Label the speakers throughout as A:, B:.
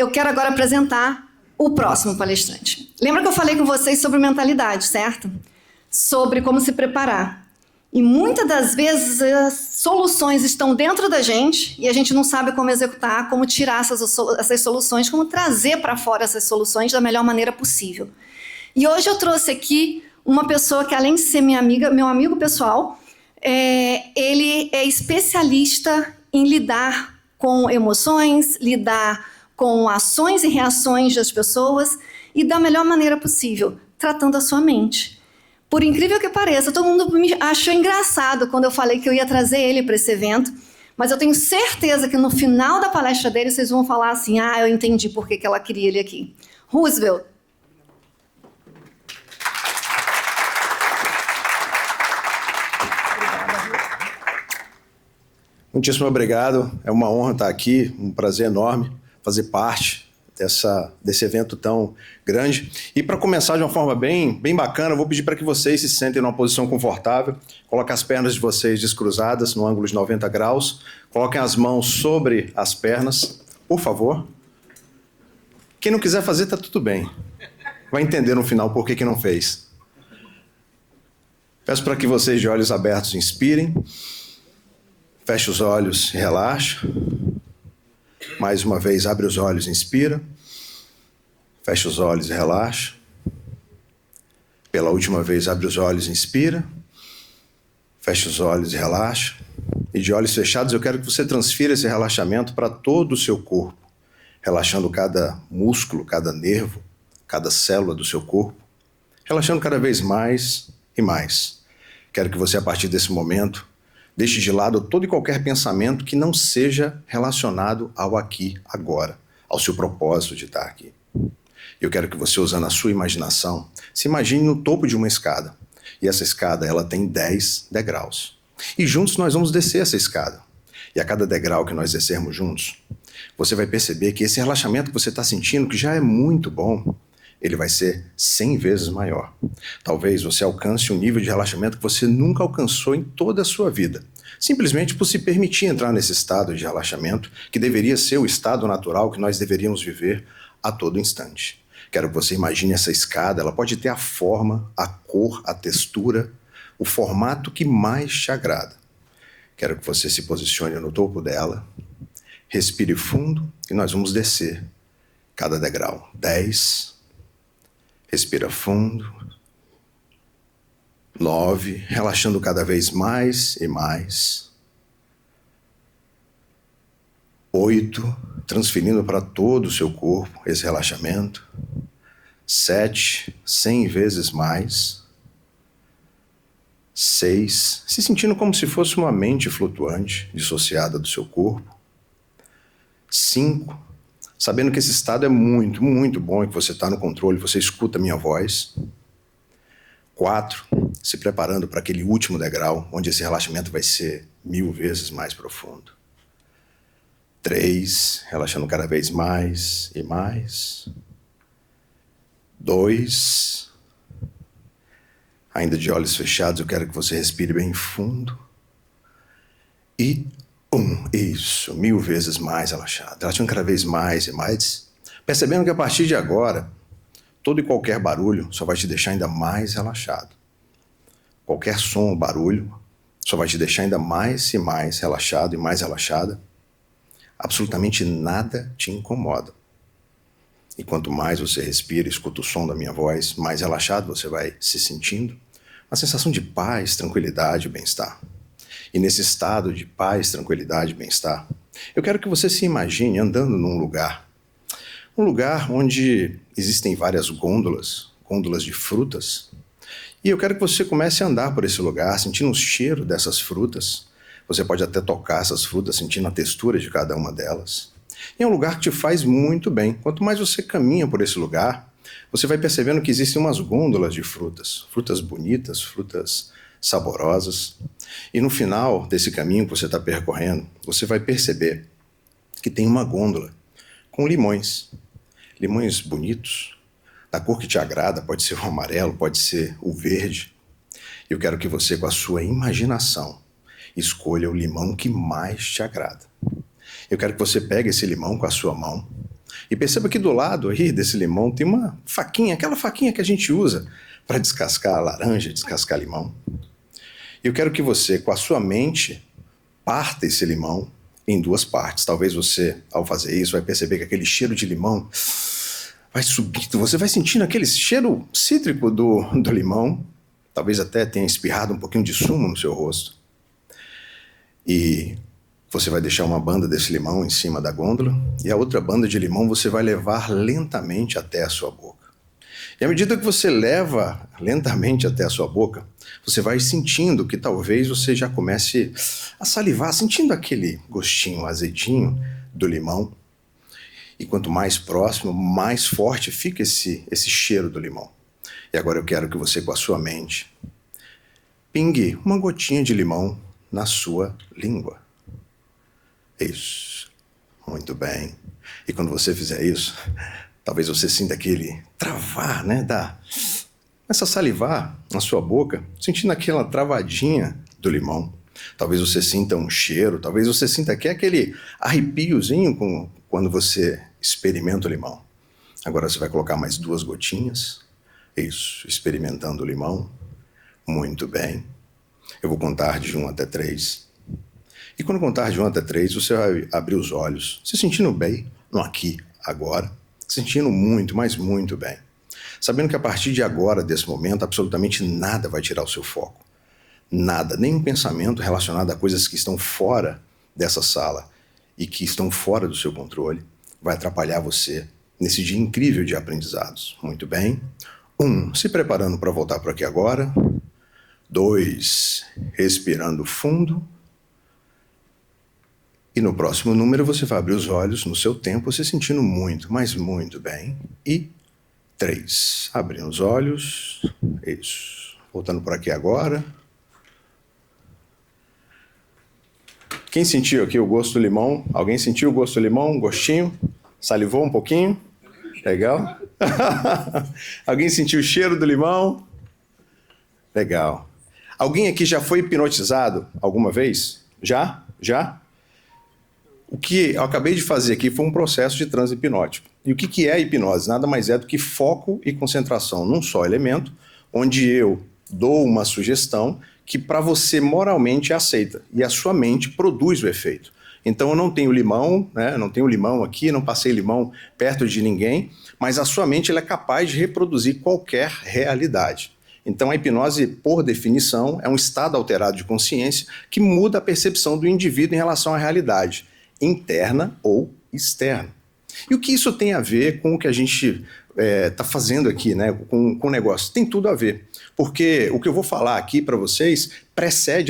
A: eu quero agora apresentar o próximo palestrante. Lembra que eu falei com vocês sobre mentalidade, certo? Sobre como se preparar. E muitas das vezes as soluções estão dentro da gente e a gente não sabe como executar, como tirar essas soluções, como trazer para fora essas soluções da melhor maneira possível. E hoje eu trouxe aqui uma pessoa que, além de ser minha amiga, meu amigo pessoal, ele é especialista em lidar com emoções, lidar com ações e reações das pessoas e da melhor maneira possível, tratando a sua mente. Por incrível que pareça, todo mundo me achou engraçado quando eu falei que eu ia trazer ele para esse evento, mas eu tenho certeza que no final da palestra dele vocês vão falar assim: ah, eu entendi por que ela queria ele aqui. Roosevelt.
B: Muitíssimo obrigado, é uma honra estar aqui, um prazer enorme fazer parte desse evento tão grande. E para começar de uma forma bem bacana, eu vou pedir para que vocês se sentem numa posição confortável, coloquem as pernas de vocês descruzadas no ângulo de 90 graus, coloquem as mãos sobre as pernas, por favor. Quem não quiser fazer, está tudo bem. Vai entender no final por que não fez. Peço para que vocês de olhos abertos inspirem. Feche os olhos e relaxa. Mais uma vez, abre os olhos e inspira. Feche os olhos e relaxa. Pela última vez, abre os olhos e inspira. Feche os olhos e relaxa. E de olhos fechados, eu quero que você transfira esse relaxamento para todo o seu corpo, relaxando cada músculo, cada nervo, cada célula do seu corpo, relaxando cada vez mais e mais. Quero que você, a partir desse momento, deixe de lado todo e qualquer pensamento que não seja relacionado ao aqui, agora, ao seu propósito de estar aqui. Eu quero que você, usando a sua imaginação, se imagine no topo de uma escada. E essa escada, ela tem 10 degraus. E juntos nós vamos descer essa escada. E a cada degrau que nós descermos juntos, você vai perceber que esse relaxamento que você está sentindo, que já é muito bom, ele vai ser 100 vezes maior. Talvez você alcance um nível de relaxamento que você nunca alcançou em toda a sua vida, simplesmente por se permitir entrar nesse estado de relaxamento, que deveria ser o estado natural que nós deveríamos viver a todo instante. Quero que você imagine essa escada, ela pode ter a forma, a cor, a textura, o formato que mais te agrada. Quero que você se posicione no topo dela, respire fundo e nós vamos descer cada degrau. 10, respira fundo. 9, relaxando cada vez mais e mais. 8, transferindo para todo o seu corpo esse relaxamento. 7, 100 vezes mais. 6, se sentindo como se fosse uma mente flutuante, dissociada do seu corpo. 5, sabendo que esse estado é muito, muito bom e que você está no controle, você escuta a minha voz. 4, se preparando para aquele último degrau, onde esse relaxamento vai ser 1000 vezes mais profundo. 3, relaxando cada vez mais e mais. 2, ainda de olhos fechados, eu quero que você respire bem fundo. E 1, isso, 1000 vezes mais relaxado, relaxando cada vez mais e mais, percebendo que a partir de agora, todo e qualquer barulho só vai te deixar ainda mais relaxado. Qualquer som ou barulho só vai te deixar ainda mais e mais relaxado e mais relaxada. Absolutamente nada te incomoda. E quanto mais você respira, escuta o som da minha voz, mais relaxado você vai se sentindo. Uma sensação de paz, tranquilidade e bem-estar. E nesse estado de paz, tranquilidade e bem-estar, eu quero que você se imagine andando num lugar. Um lugar onde existem várias gôndolas de frutas. E eu quero que você comece a andar por esse lugar, sentindo o cheiro dessas frutas. Você pode até tocar essas frutas, sentindo a textura de cada uma delas. E é um lugar que te faz muito bem. Quanto mais você caminha por esse lugar, você vai percebendo que existem umas gôndolas de frutas. Frutas bonitas, frutas saborosas. E no final desse caminho que você está percorrendo, você vai perceber que tem uma gôndola com limões. Limões bonitos, da cor que te agrada, pode ser o amarelo, pode ser o verde. Eu quero que você, com a sua imaginação, escolha o limão que mais te agrada. Eu quero que você pegue esse limão com a sua mão E perceba que do lado aí desse limão tem uma faquinha, aquela faquinha que a gente usa para descascar a laranja, descascar limão. E eu quero que você, com a sua mente, parta esse limão em duas partes. Talvez você, ao fazer isso, vai perceber que aquele cheiro de limão vai subindo, você vai sentindo aquele cheiro cítrico do limão, talvez até tenha espirrado um pouquinho de sumo no seu rosto. E você vai deixar uma banda desse limão em cima da gôndola, e a outra banda de limão você vai levar lentamente até a sua boca. E à medida que você leva lentamente até a sua boca, você vai sentindo que talvez você já comece a salivar, sentindo aquele gostinho azedinho do limão. E quanto mais próximo, mais forte fica esse cheiro do limão. E agora eu quero que você, com a sua mente, pingue uma gotinha de limão na sua língua. Isso. Muito bem. E quando você fizer isso, talvez você sinta aquele travar, né? Começa a salivar na sua boca, sentindo aquela travadinha do limão. Talvez você sinta um cheiro, talvez você sinta aquele arrepiozinho quando você experimenta o limão. Agora você vai colocar mais 2 gotinhas. Isso, experimentando o limão. Muito bem. Eu vou contar de 1 até 3. E quando eu contar de 1 até 3, você vai abrir os olhos, se sentindo bem, no aqui, agora, sentindo muito, mas muito bem. Sabendo que a partir de agora, desse momento, absolutamente nada vai tirar o seu foco. Nada, nenhum pensamento relacionado a coisas que estão fora dessa sala e que estão fora do seu controle vai atrapalhar você nesse dia incrível de aprendizados. Muito bem. 1, se preparando para voltar para aqui agora. 2, respirando fundo. E no próximo número você vai abrir os olhos no seu tempo, se sentindo muito, mas muito bem. E 3, abrindo os olhos. Isso. Voltando por aqui agora. Quem sentiu aqui o gosto do limão? Alguém sentiu o gosto do limão? Um gostinho? Salivou um pouquinho? Legal. Alguém sentiu o cheiro do limão? Legal. Alguém aqui já foi hipnotizado alguma vez? Já? O que eu acabei de fazer aqui foi um processo de transe hipnótico. E o que é a hipnose? Nada mais é do que foco e concentração num só elemento, onde eu dou uma sugestão que para você moralmente é aceita, e a sua mente produz o efeito. Então eu não tenho limão, né? Não tenho limão aqui, não passei limão perto de ninguém, mas a sua mente ela é capaz de reproduzir qualquer realidade. Então a hipnose, por definição, é um estado alterado de consciência que muda a percepção do indivíduo em relação à realidade, interna ou externa. E o que isso tem a ver com o que a gente está fazendo aqui, né? com o negócio? Tem tudo a ver, porque o que eu vou falar aqui para vocês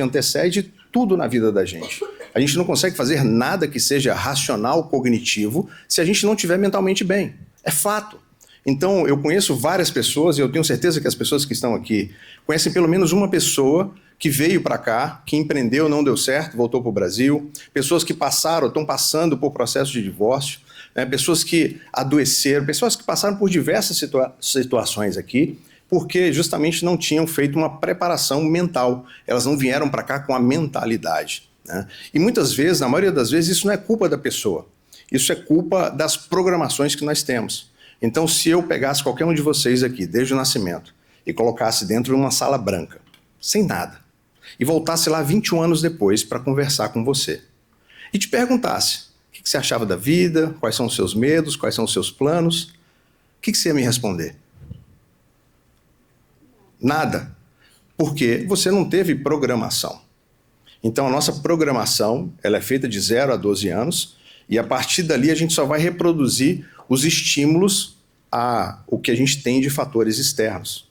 B: antecede tudo na vida da gente. A gente não consegue fazer nada que seja racional, cognitivo, se a gente não estiver mentalmente bem. É fato. Então, eu conheço várias pessoas, e eu tenho certeza que as pessoas que estão aqui conhecem pelo menos uma pessoa que veio para cá, que empreendeu, não deu certo, voltou para o Brasil, pessoas que estão passando por processo de divórcio, né? Pessoas que adoeceram, pessoas que passaram por diversas situações aqui, porque justamente não tinham feito uma preparação mental. Elas não vieram para cá com a mentalidade, né? E muitas vezes, na maioria das vezes, isso não é culpa da pessoa. Isso é culpa das programações que nós temos. Então, se eu pegasse qualquer um de vocês aqui, desde o nascimento, e colocasse dentro de uma sala branca, sem nada, e voltasse lá 21 anos depois para conversar com você, e te perguntasse o que você achava da vida, quais são os seus medos, quais são os seus planos, o que você ia me responder? Nada. Porque você não teve programação. Então, a nossa programação ela é feita de 0 a 12 anos, e a partir dali a gente só vai reproduzir os estímulos a o que a gente tem de fatores externos.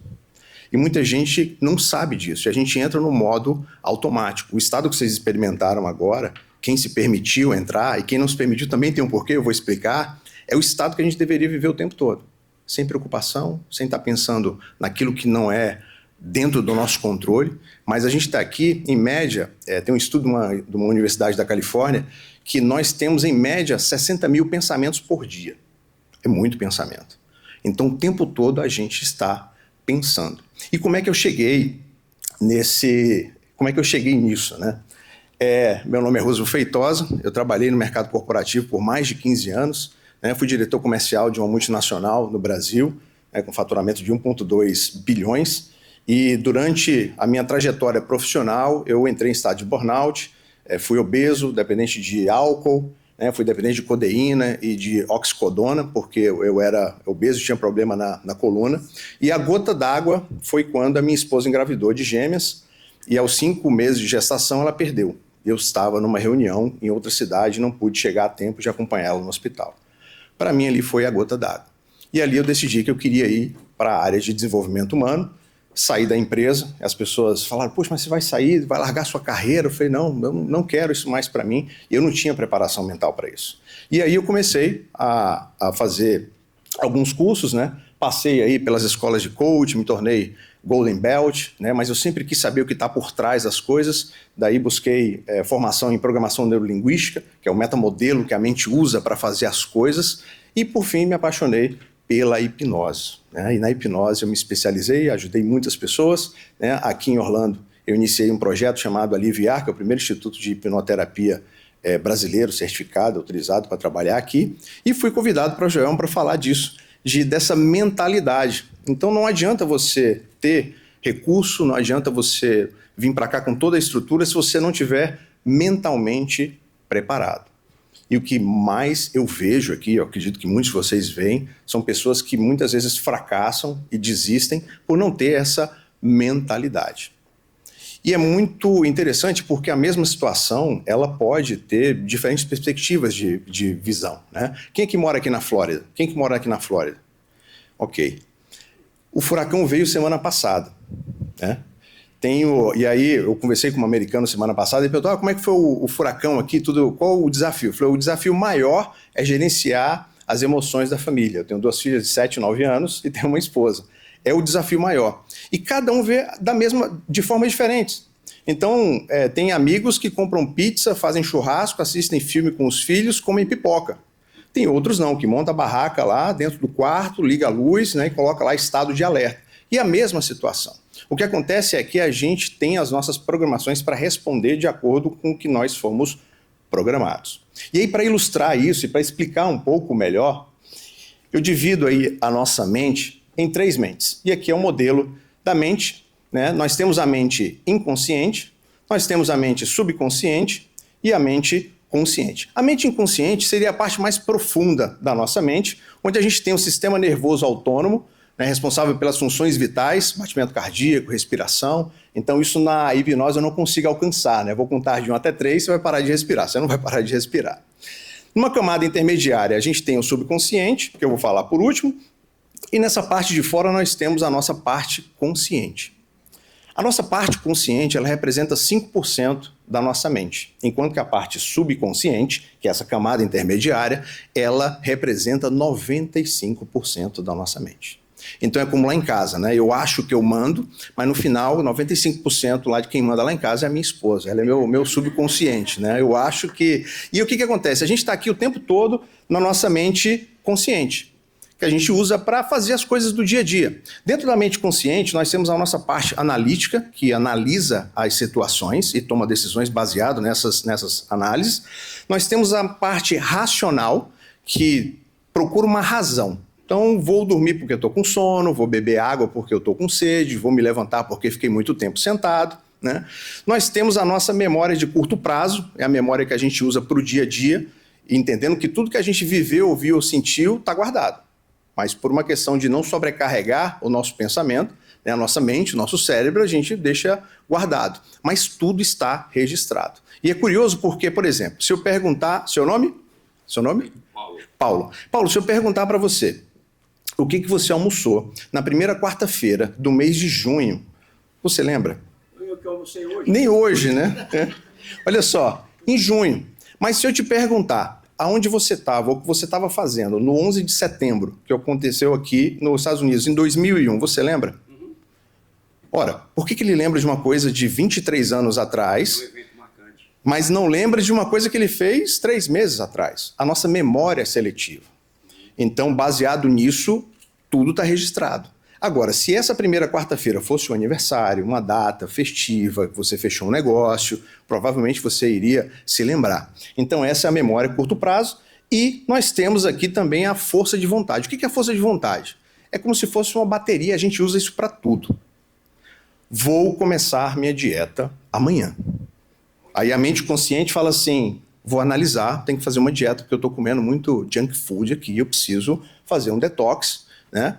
B: E muita gente não sabe disso, e a gente entra no modo automático. O estado que vocês experimentaram agora, quem se permitiu entrar e quem não se permitiu também tem um porquê, eu vou explicar, é o estado que a gente deveria viver o tempo todo. Sem preocupação, sem estar pensando naquilo que não é dentro do nosso controle, mas a gente está aqui, em média, tem um estudo de uma universidade da Califórnia, que nós temos, em média, 60 mil pensamentos por dia. É muito pensamento. Então, o tempo todo a gente está pensando. E como é que eu cheguei nisso, né? Meu nome é Roso Feitosa, eu trabalhei no mercado corporativo por mais de 15 anos, né? Fui diretor comercial de uma multinacional no Brasil, né, com faturamento de 1,2 bilhões. E durante a minha trajetória profissional, eu entrei em estado de burnout, fui obeso, dependente de álcool, né, fui dependente de codeína e de oxicodona, porque eu era obeso e tinha problema na coluna. E a gota d'água foi quando a minha esposa engravidou de gêmeas, e aos 5 meses de gestação ela perdeu. Eu estava numa reunião em outra cidade e não pude chegar a tempo de acompanhá-la no hospital. Para mim, ali foi a gota d'água. E ali eu decidi que eu queria ir para a área de desenvolvimento humano, sair da empresa. As pessoas falaram, poxa, mas você vai sair, vai largar sua carreira? Eu falei, não, eu não quero isso mais para mim. Eu não tinha preparação mental para isso. E aí eu comecei a fazer alguns cursos, né? Passei aí pelas escolas de coach, me tornei Golden Belt, né? Mas eu sempre quis saber o que está por trás das coisas. Daí busquei formação em programação neurolinguística, que é o metamodelo que a mente usa para fazer as coisas. E, por fim, me apaixonei pela hipnose, né? E na hipnose eu me especializei, ajudei muitas pessoas, né? Aqui em Orlando eu iniciei um projeto chamado Aliviar, que é o primeiro instituto de hipnoterapia brasileiro certificado, autorizado para trabalhar aqui, e fui convidado para o Joelma para falar disso, dessa mentalidade. Então não adianta você ter recurso, não adianta você vir para cá com toda a estrutura se você não tiver mentalmente preparado. E o que mais eu vejo aqui, eu acredito que muitos de vocês veem, são pessoas que muitas vezes fracassam e desistem por não ter essa mentalidade. E é muito interessante porque a mesma situação, ela pode ter diferentes perspectivas de visão, né? Quem é que mora aqui na Flórida? Quem é que mora aqui na Flórida? Ok. O furacão veio semana passada, né? E aí eu conversei com um americano semana passada e perguntou, como é que foi o furacão aqui, qual o desafio? Eu falei, o desafio maior é gerenciar as emoções da família. Eu tenho 2 filhas de 7 e 9 anos e tenho uma esposa. É o desafio maior. E cada um vê de formas diferentes. Então, tem amigos que compram pizza, fazem churrasco, assistem filme com os filhos, comem pipoca. Tem outros não, que monta a barraca lá dentro do quarto, liga a luz, né, e coloca lá estado de alerta. E a mesma situação. O que acontece é que a gente tem as nossas programações para responder de acordo com o que nós fomos programados. E aí, para ilustrar isso e para explicar um pouco melhor, eu divido aí a nossa mente em 3 mentes. E aqui é o modelo da mente, né? Nós temos a mente inconsciente, nós temos a mente subconsciente e a mente consciente. A mente inconsciente seria a parte mais profunda da nossa mente, onde a gente tem um sistema nervoso autônomo, né, responsável pelas funções vitais, batimento cardíaco, respiração. Então isso na hipnose eu não consigo alcançar, né? Vou contar de 1 até 3, você vai parar de respirar, você não vai parar de respirar. Numa camada intermediária a gente tem o subconsciente, que eu vou falar por último, e nessa parte de fora nós temos a nossa parte consciente. A nossa parte consciente, ela representa 5% da nossa mente, enquanto que a parte subconsciente, que é essa camada intermediária, ela representa 95% da nossa mente. Então é como lá em casa, né? Eu acho que eu mando, mas no final 95% lá de quem manda lá em casa é a minha esposa, ela é meu subconsciente, né? Eu acho que... E o que acontece? A gente está aqui o tempo todo na nossa mente consciente, que a gente usa para fazer as coisas do dia a dia. Dentro da mente consciente, nós temos a nossa parte analítica, que analisa as situações e toma decisões baseado nessas análises. Nós temos a parte racional, que procura uma razão. Então, vou dormir porque eu estou com sono, vou beber água porque eu estou com sede, vou me levantar porque fiquei muito tempo sentado, né? Nós temos a nossa memória de curto prazo, é a memória que a gente usa para o dia a dia, entendendo que tudo que a gente viveu, ouviu ou sentiu está guardado. Mas por uma questão de não sobrecarregar o nosso pensamento, né, a nossa mente, o nosso cérebro, a gente deixa guardado. Mas tudo está registrado. E é curioso porque, por exemplo, se eu perguntar... Seu nome? Seu nome? Paulo. Paulo, se eu perguntar para você o que você almoçou na primeira quarta-feira do mês de junho, você lembra?
C: Eu que almocei hoje.
B: Nem hoje, né? Olha só, em junho. Mas se eu te perguntar aonde você estava, ou o que você estava fazendo no 11 de setembro, que aconteceu aqui nos Estados Unidos, em 2001, você lembra? Uhum. Ora, por que ele lembra de uma coisa de 23 anos atrás,
C: Um evento marcante,
B: mas não lembra de uma coisa que ele fez 3 meses atrás? A nossa memória é seletiva. Então, baseado nisso, tudo está registrado. Agora, se essa primeira quarta-feira fosse um aniversário, uma data festiva, que você fechou um negócio, provavelmente você iria se lembrar. Então, essa é a memória a curto prazo E nós temos aqui também a força de vontade. O que é a força de vontade? É como se fosse uma bateria, a gente usa isso para tudo. Vou começar minha dieta amanhã. Aí a mente consciente fala assim, vou analisar, tenho que fazer uma dieta porque eu estou comendo muito junk food aqui, eu preciso fazer um detox, né?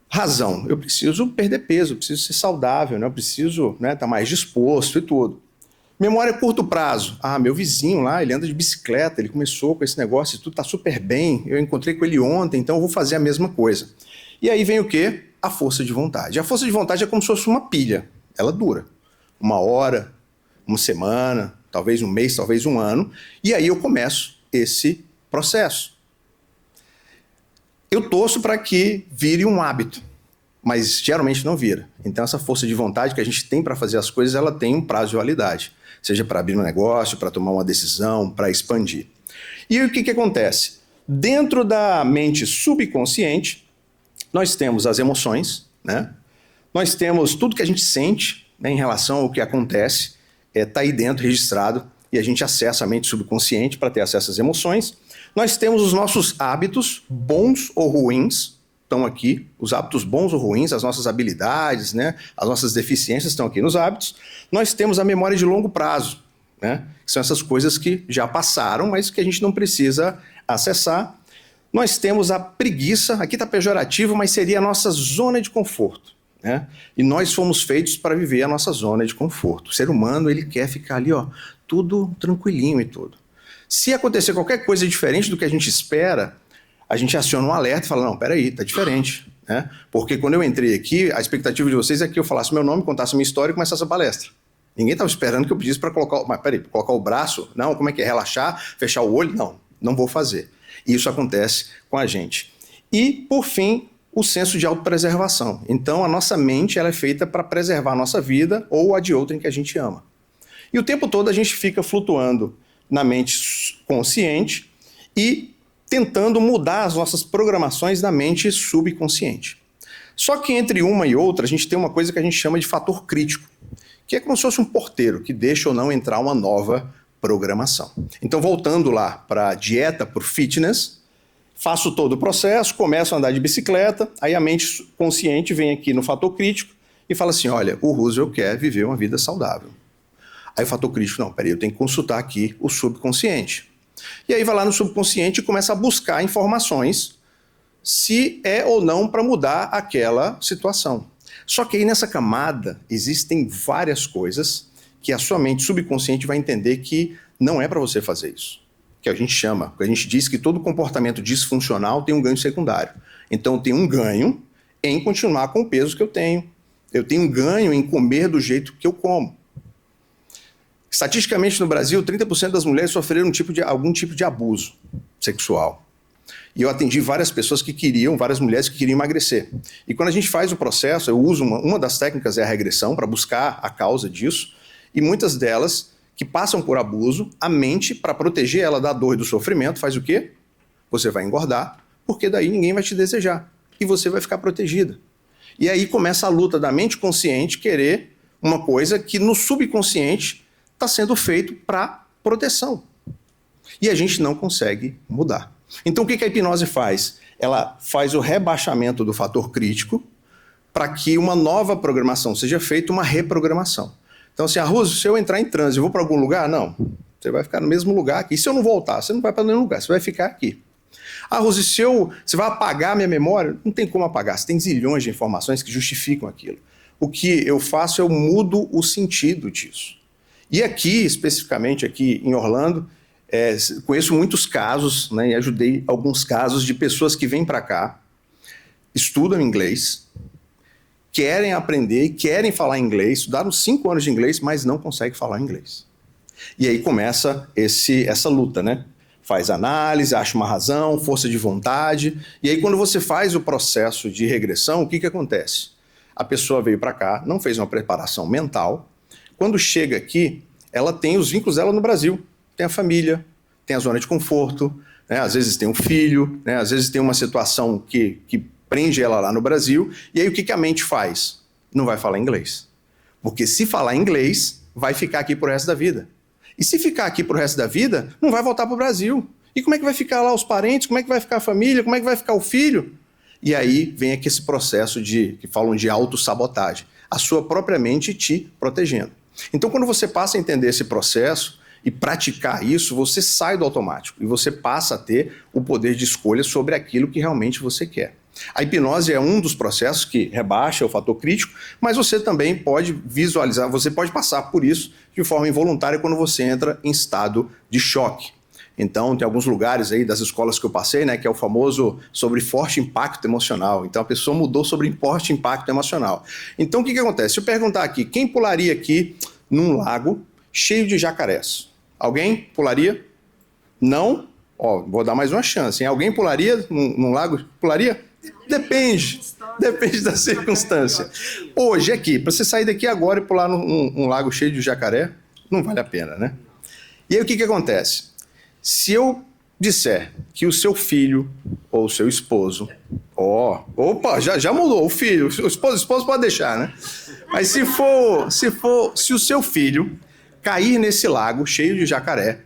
B: Razão, eu preciso perder peso, eu preciso ser saudável, né? Eu preciso estar mais disposto e tudo. Memória a curto prazo. Ah, meu vizinho lá, ele anda de bicicleta, ele começou com esse negócio, tudo está super bem, eu encontrei com ele ontem, então eu vou fazer a mesma coisa. E aí vem o quê? A força de vontade. A força de vontade é como se fosse uma pilha. Ela dura 1 hora, 1 semana, talvez 1 mês, talvez 1 ano, e aí eu começo esse processo. Eu torço para que vire um hábito, mas geralmente não vira. Então essa força de vontade que a gente tem para fazer as coisas, ela tem um prazo de validade. Seja para abrir um negócio, para tomar uma decisão, para expandir. E aí, o que acontece? Dentro da mente subconsciente, nós temos as emoções, né? Nós temos tudo que a gente sente, né, em relação ao que acontece, está aí dentro registrado, e a gente acessa a mente subconsciente para ter acesso às emoções. Nós temos os nossos hábitos, bons ou ruins, estão aqui, os hábitos bons ou ruins, as nossas habilidades, né, as nossas deficiências estão aqui nos hábitos. Nós temos a memória de longo prazo, né, que são essas coisas que já passaram, mas que a gente não precisa acessar. Nós temos a preguiça, aqui está pejorativo, mas seria a nossa zona de conforto, né? E nós fomos feitos para viver a nossa zona de conforto. O ser humano, ele quer ficar ali, ó, tudo tranquilinho e tudo. Se acontecer qualquer coisa diferente do que a gente espera, a gente aciona um alerta e fala, não, peraí, tá diferente, né? Porque quando eu entrei aqui, a expectativa de vocês é que eu falasse meu nome, contasse minha história e começasse a palestra. Ninguém estava esperando que eu pedisse para colocar, mas peraí, colocar o braço? Não, como é que é? Relaxar? Fechar o olho? Não, não vou fazer. Isso acontece com a gente. E, por fim, o senso de autopreservação. Então, a nossa mente ela é feita para preservar a nossa vida ou a de outrem que a gente ama. E o tempo todo a gente fica flutuando na mente consciente e tentando mudar as nossas programações da mente subconsciente. Só que entre uma e outra, a gente tem uma coisa que a gente chama de fator crítico, que é como se fosse um porteiro que deixa ou não entrar uma nova programação. Então, voltando lá para a dieta, por fitness, faço todo o processo, começo a andar de bicicleta, aí a mente consciente vem aqui no fator crítico e fala assim, olha, o Roosevelt quer viver uma vida saudável. Aí o fator crítico, não, peraí, eu tenho que consultar aqui o subconsciente. E aí vai lá no subconsciente e começa a buscar informações se é ou não para mudar aquela situação. Só que aí nessa camada existem várias coisas que a sua mente subconsciente vai entender que não é para você fazer isso. Que a gente chama, a gente diz que todo comportamento disfuncional tem um ganho secundário. Então eu tenho um ganho em continuar com o peso que eu tenho. Eu tenho um ganho em comer do jeito que eu como. Estatisticamente no Brasil, 30% das mulheres sofreram algum tipo de abuso sexual. E eu atendi várias pessoas várias mulheres que queriam emagrecer. E quando a gente faz o processo, eu uso uma das técnicas é a regressão para buscar a causa disso. E muitas delas que passam por abuso, a mente, para proteger ela da dor e do sofrimento, faz o quê? Você vai engordar, porque daí ninguém vai te desejar. E você vai ficar protegida. E aí começa a luta da mente consciente querer uma coisa que no subconsciente está sendo feito para proteção. E a gente não consegue mudar. Então o que a hipnose faz? Ela faz o rebaixamento do fator crítico para que uma nova programação seja feita, uma reprogramação. Então assim, Roosevelt, se eu entrar em transe, eu vou para algum lugar? Não. Você vai ficar no mesmo lugar aqui. E se eu não voltar? Você não vai para nenhum lugar, você vai ficar aqui. Roosevelt, você vai apagar a minha memória? Não tem como apagar, você tem zilhões de informações que justificam aquilo. O que eu faço, eu mudo o sentido disso. E aqui, especificamente aqui em Orlando, conheço muitos casos, né, e ajudei alguns casos de pessoas que vêm para cá, estudam inglês, querem aprender, querem falar inglês, estudaram 5 anos de inglês, mas não conseguem falar inglês. E aí começa essa luta, né? Faz análise, acha uma razão, força de vontade, e aí quando você faz o processo de regressão, o que acontece? A pessoa veio para cá, não fez uma preparação mental. Quando chega aqui, ela tem os vínculos dela no Brasil. Tem a família, tem a zona de conforto, né? Às vezes tem um filho, né? Às vezes tem uma situação que prende ela lá no Brasil. E aí o que a mente faz? Não vai falar inglês. Porque se falar inglês, vai ficar aqui pro resto da vida. E se ficar aqui pro resto da vida, não vai voltar pro Brasil. E como é que vai ficar lá os parentes? Como é que vai ficar a família? Como é que vai ficar o filho? E aí vem aqui esse processo que falam de autossabotagem. A sua própria mente te protegendo. Então, quando você passa a entender esse processo e praticar isso, você sai do automático e você passa a ter o poder de escolha sobre aquilo que realmente você quer. A hipnose é um dos processos que rebaixa o fator crítico, mas você também pode visualizar, você pode passar por isso de forma involuntária quando você entra em estado de choque. Então, tem alguns lugares aí das escolas que eu passei, né, que é o famoso sobre forte impacto emocional. Então, a pessoa mudou sobre forte impacto emocional. Então, o que acontece? Se eu perguntar aqui, quem pularia aqui num lago cheio de jacarés? Alguém pularia? Não? Ó, vou dar mais uma chance, hein? Alguém pularia num lago? Pularia? Depende. Depende da circunstância. Hoje, aqui, para você sair daqui agora e pular num lago cheio de jacaré, não vale a pena, né? E aí, o que acontece? Se eu disser que o seu filho ou o seu esposo, opa, já mudou, o filho, o esposo pode deixar, né? Mas se o seu filho cair nesse lago cheio de jacaré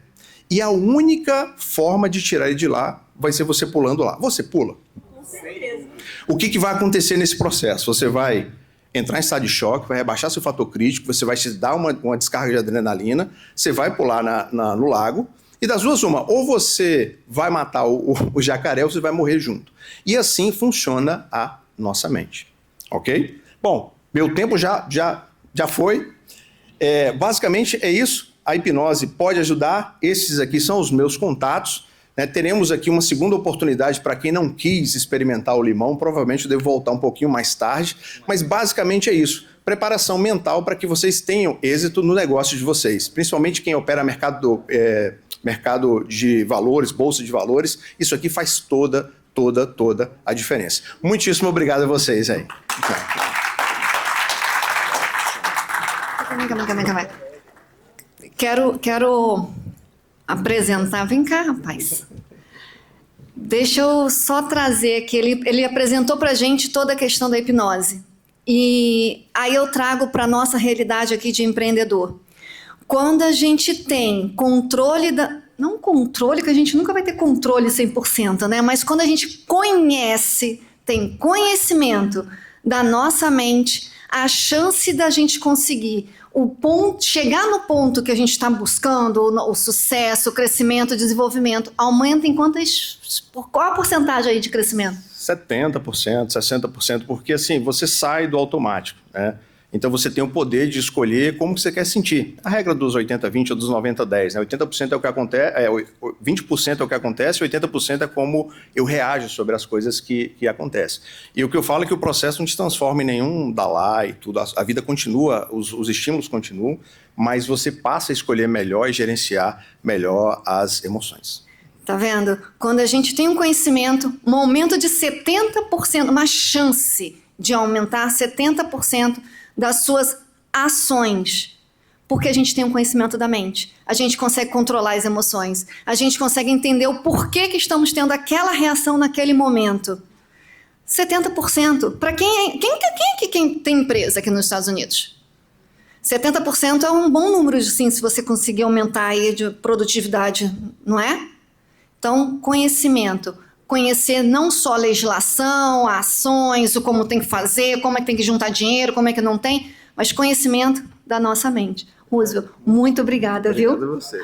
B: e a única forma de tirar ele de lá vai ser você pulando lá, você pula?
D: Com certeza.
B: O que vai acontecer nesse processo? Você vai entrar em estado de choque, vai rebaixar seu fator crítico, você vai te dar uma descarga de adrenalina, você vai pular no lago. E das duas, uma, ou você vai matar o jacaré ou você vai morrer junto. E assim funciona a nossa mente, ok? Bom, meu tempo já foi. Basicamente é isso. A hipnose pode ajudar. Esses aqui são os meus contatos. Né? Teremos aqui uma segunda oportunidade para quem não quis experimentar o limão. Provavelmente eu devo voltar um pouquinho mais tarde. Mas basicamente é isso. Preparação mental para que vocês tenham êxito no negócio de vocês. Principalmente quem opera mercado de valores, bolsa de valores. Isso aqui faz toda a diferença. Muitíssimo obrigado a vocês aí.
A: Quero apresentar. Vem cá, rapaz. Deixa eu só trazer aqui. Ele apresentou pra gente toda a questão da hipnose. E aí eu trago para nossa realidade aqui de empreendedor. Quando a gente tem controle não controle, que a gente nunca vai ter controle 100%, né? Mas quando a gente tem conhecimento da nossa mente, a chance da gente conseguir chegar no ponto que a gente está buscando, o sucesso, o crescimento, o desenvolvimento, aumenta em qual a porcentagem aí de crescimento?
B: 70%, 60%, porque assim, você sai do automático, né? Então você tem o poder de escolher como que você quer sentir. A regra dos 80-20 ou dos 90-10, né? 80% é o que acontece, 20% é o que acontece, 80% é como eu reajo sobre as coisas que acontecem. E o que eu falo é que o processo não te transforma em nenhum Dalai, tudo. A vida continua, os estímulos continuam, mas você passa a escolher melhor e gerenciar melhor as emoções.
A: Tá vendo? Quando a gente tem um conhecimento, um aumento de 70%, uma chance de aumentar 70% das suas ações, porque a gente tem um conhecimento da mente. A gente consegue controlar as emoções. A gente consegue entender o porquê que estamos tendo aquela reação naquele momento. 70%. Para quem tem empresa aqui nos Estados Unidos? 70% é um bom número, sim, se você conseguir aumentar aí de produtividade, não é? Então, conhecimento. Conhecer não só legislação, ações, o como tem que fazer, como é que tem que juntar dinheiro, como é que não tem, mas conhecimento da nossa mente. Roosevelt, muito obrigada, viu?
B: Obrigado a você.